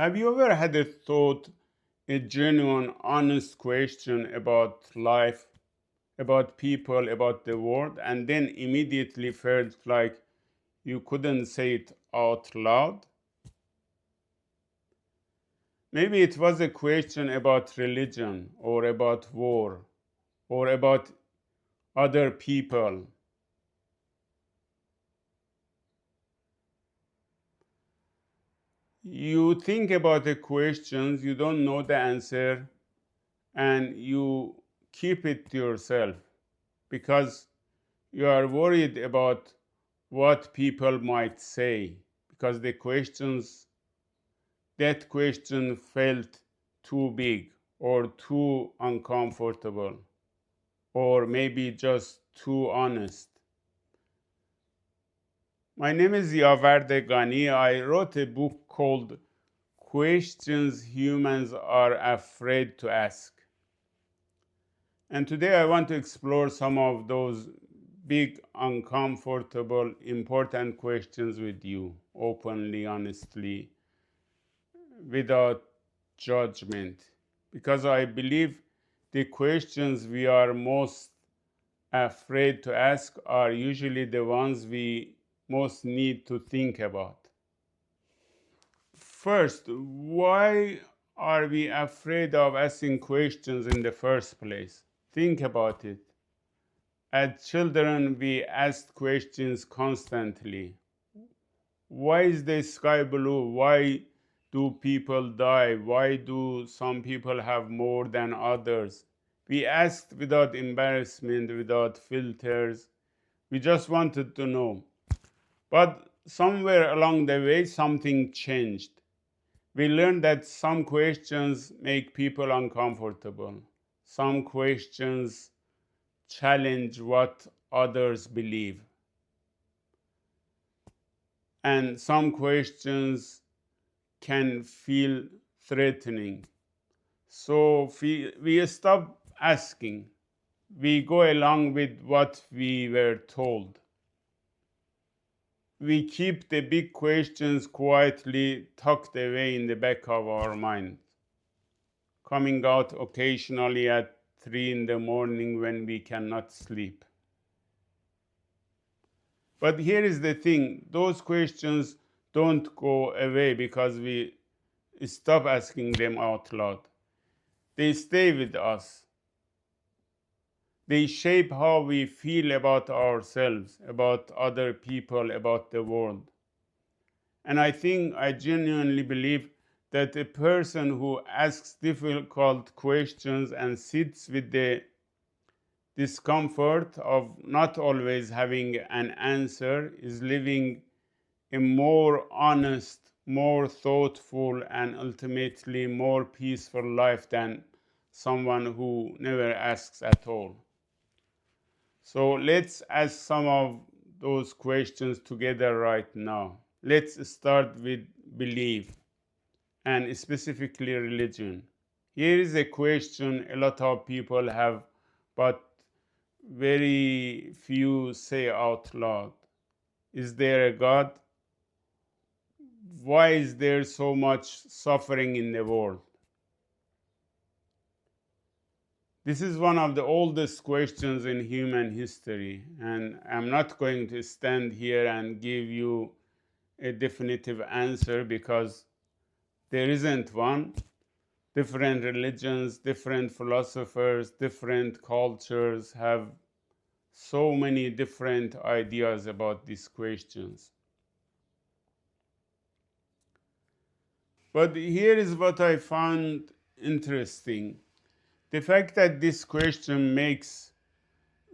Have you ever had a thought, a genuine, honest question about life, about people, about the world, and then immediately felt like you couldn't say it out loud? Maybe it was a question about religion, or about war, or about other people. You think about the questions, you don't know the answer, and you keep it to yourself because you are worried about what people might say, because that question felt too big or too uncomfortable or maybe just too honest. My name is Yavard Ghani. I wrote a book called Questions Humans Are Afraid to Ask. And today I want to explore some of those big, uncomfortable, important questions with you, openly, honestly, without judgment. Because I believe the questions we are most afraid to ask are usually the ones we most need to think about. First, why are we afraid of asking questions in the first place? Think about it. As children, we asked questions constantly. Why is the sky blue? Why do people die? Why do some people have more than others? We asked without embarrassment, without filters. We just wanted to know. But somewhere along the way, something changed. We learned that some questions make people uncomfortable. Some questions challenge what others believe. And some questions can feel threatening. So we stop asking. We go along with what we were told. We keep the big questions quietly tucked away in the back of our mind, coming out occasionally at 3 in the morning when we cannot sleep. But here is the thing, those questions don't go away because we stop asking them out loud. They stay with us. They shape how we feel about ourselves, about other people, about the world. And I genuinely believe that a person who asks difficult questions and sits with the discomfort of not always having an answer is living a more honest, more thoughtful, and ultimately more peaceful life than someone who never asks at all. So let's ask some of those questions together right now. Let's start with belief and specifically religion. Here is a question a lot of people have, but very few say out loud. Is there a God? Why is there so much suffering in the world? This is one of the oldest questions in human history, and I'm not going to stand here and give you a definitive answer because there isn't one. Different religions, different philosophers, different cultures have so many different ideas about these questions. But here is what I found interesting. The fact that this question makes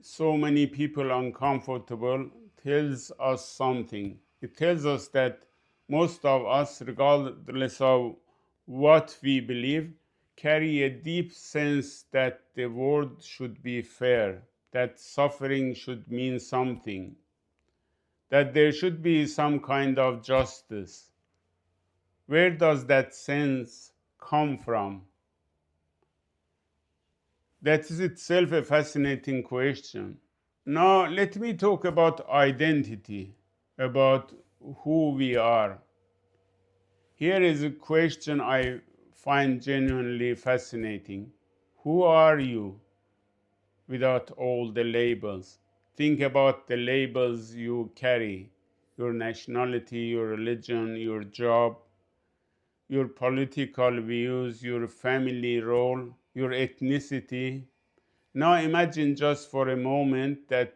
so many people uncomfortable tells us something. It tells us that most of us, regardless of what we believe, carry a deep sense that the world should be fair, that suffering should mean something, that there should be some kind of justice. Where does that sense come from? That is itself a fascinating question. Now, let me talk about identity, about who we are. Here is a question I find genuinely fascinating. Who are you without all the labels? Think about the labels you carry: your nationality, your religion, your job, your political views, your family role, your ethnicity. Now imagine just for a moment that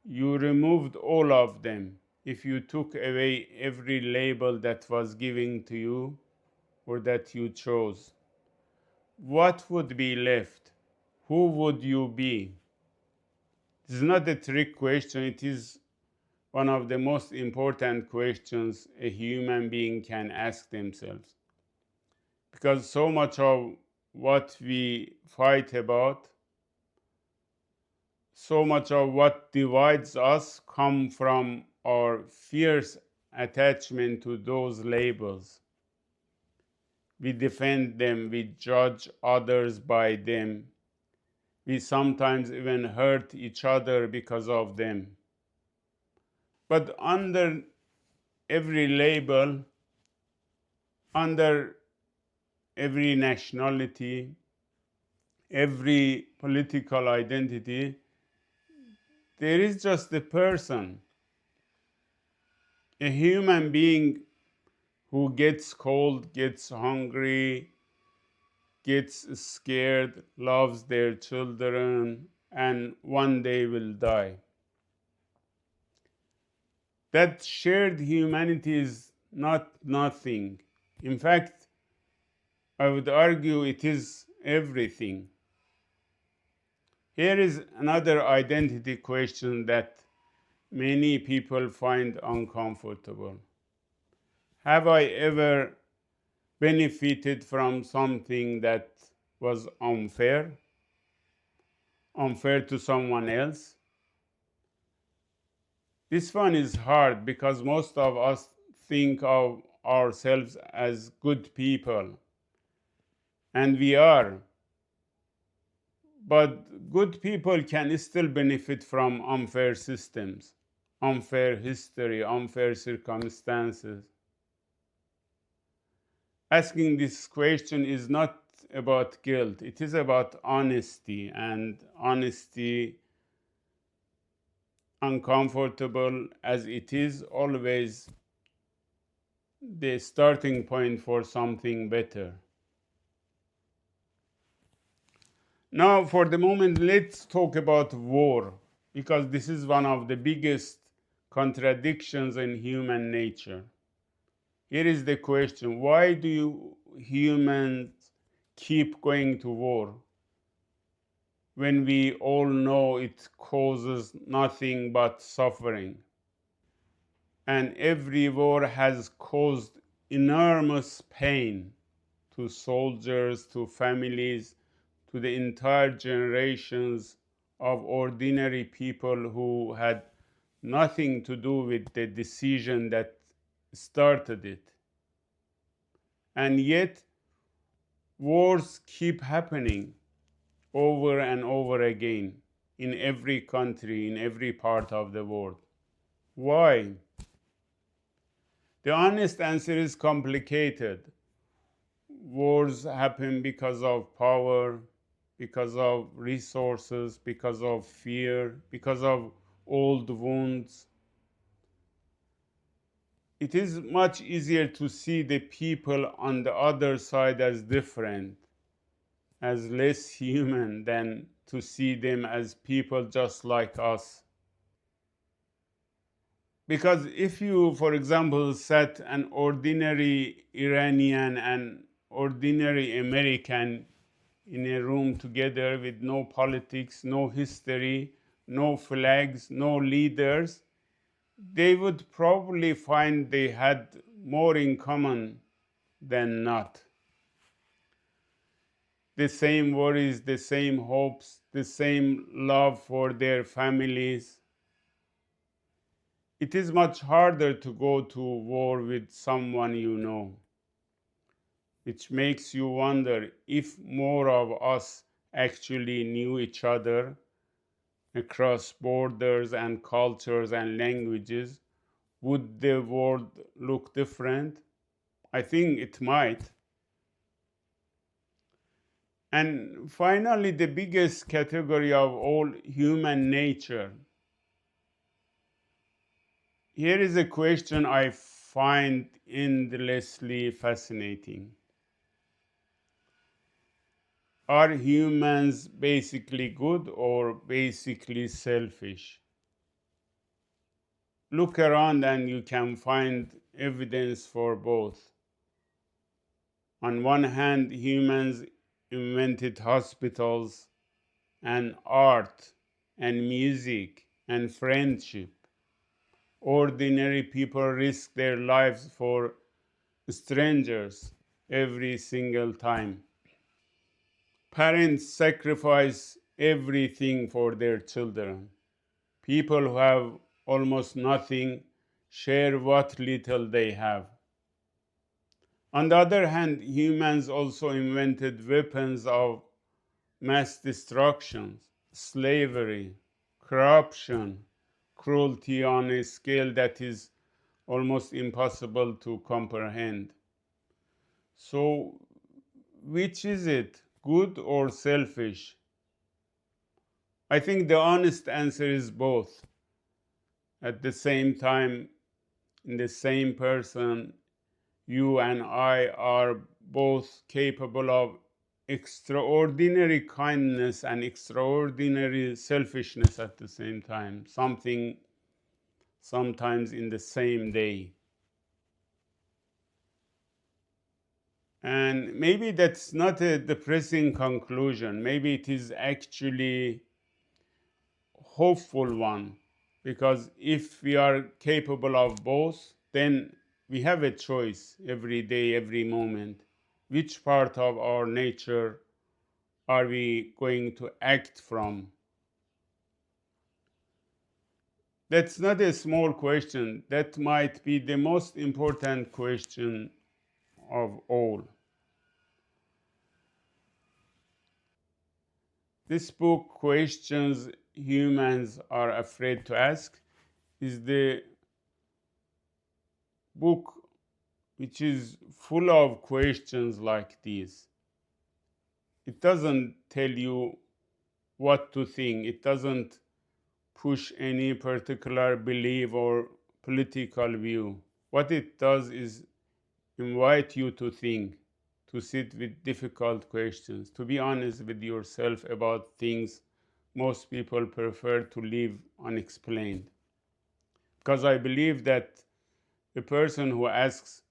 you removed all of them. If you took away every label that was given to you or that you chose, what would be left? Who would you be? This is not a trick question, it is one of the most important questions a human being can ask themselves. Because so much of what we fight about, so much of what divides us come from our fierce attachment to those labels. We defend them, we judge others by them. We sometimes even hurt each other because of them. But under every label, under every nationality, every political identity, there is just a person, a human being who gets cold, gets hungry, gets scared, loves their children, and one day will die. That shared humanity is not nothing. In fact, I would argue it is everything. Here is another identity question that many people find uncomfortable. Have I ever benefited from something that was unfair? Unfair to someone else? This one is hard because most of us think of ourselves as good people, and we are. But good people can still benefit from unfair systems, unfair history, unfair circumstances. Asking this question is not about guilt, it is about honesty, and honesty, uncomfortable as it is, always the starting point for something better. Now, for the moment, let's talk about war, because this is one of the biggest contradictions in human nature. Here is the question: why do humans keep going to war when we all know it causes nothing but suffering? And every war has caused enormous pain to soldiers, to families, to the entire generations of ordinary people who had nothing to do with the decision that started it. And yet, wars keep happening over and over again in every country, in every part of the world. Why? The honest answer is complicated. Wars happen because of power, because of resources, because of fear, because of old wounds. It is much easier to see the people on the other side as different, as less human, than to see them as people just like us. Because if you, for example, sat an ordinary Iranian and ordinary American in a room together with no politics, no history, no flags, no leaders, they would probably find they had more in common than not. The same worries, the same hopes, the same love for their families. It is much harder to go to war with someone you know, which makes you wonder if more of us actually knew each other across borders and cultures and languages, would the world look different? I think it might. And finally, the biggest category of all, human nature. Here is a question I find endlessly fascinating. Are humans basically good or basically selfish? Look around and you can find evidence for both. On one hand, humans invented hospitals and art and music and friendship. Ordinary people risk their lives for strangers every single time. Parents sacrifice everything for their children. People who have almost nothing share what little they have. On the other hand, humans also invented weapons of mass destruction, slavery, corruption, cruelty on a scale that is almost impossible to comprehend. So, which is it, good or selfish? I think the honest answer is both. At the same time, in the same person, you and I are both capable of extraordinary kindness and extraordinary selfishness at the same time, something sometimes in the same day. And maybe that's not a depressing conclusion. Maybe it is actually hopeful one, because if we are capable of both, then we have a choice every day, every moment. Which part of our nature are we going to act from? That's not a small question. That might be the most important question of all. This book, Questions Humans Are Afraid to Ask, is the book which is full of questions like these. It doesn't tell you what to think, it doesn't push any particular belief or political view. What it does is invite you to think, to sit with difficult questions, to be honest with yourself about things most people prefer to leave unexplained. Because I believe that the person who asks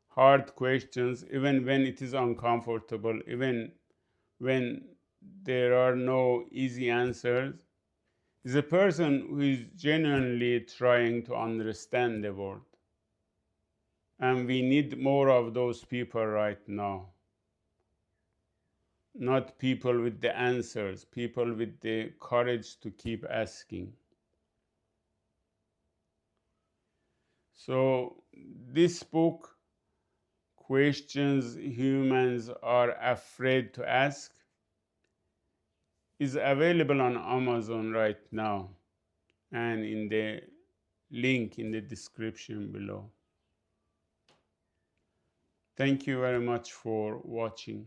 hard questions, even when it is uncomfortable, even when there are no easy answers, is a person who is genuinely trying to understand the world. And we need more of those people right now. Not people with the answers, people with the courage to keep asking. So, this book, Questions Humans Are Afraid to Ask, is available on Amazon right now and in the link in the description below. Thank you very much for watching.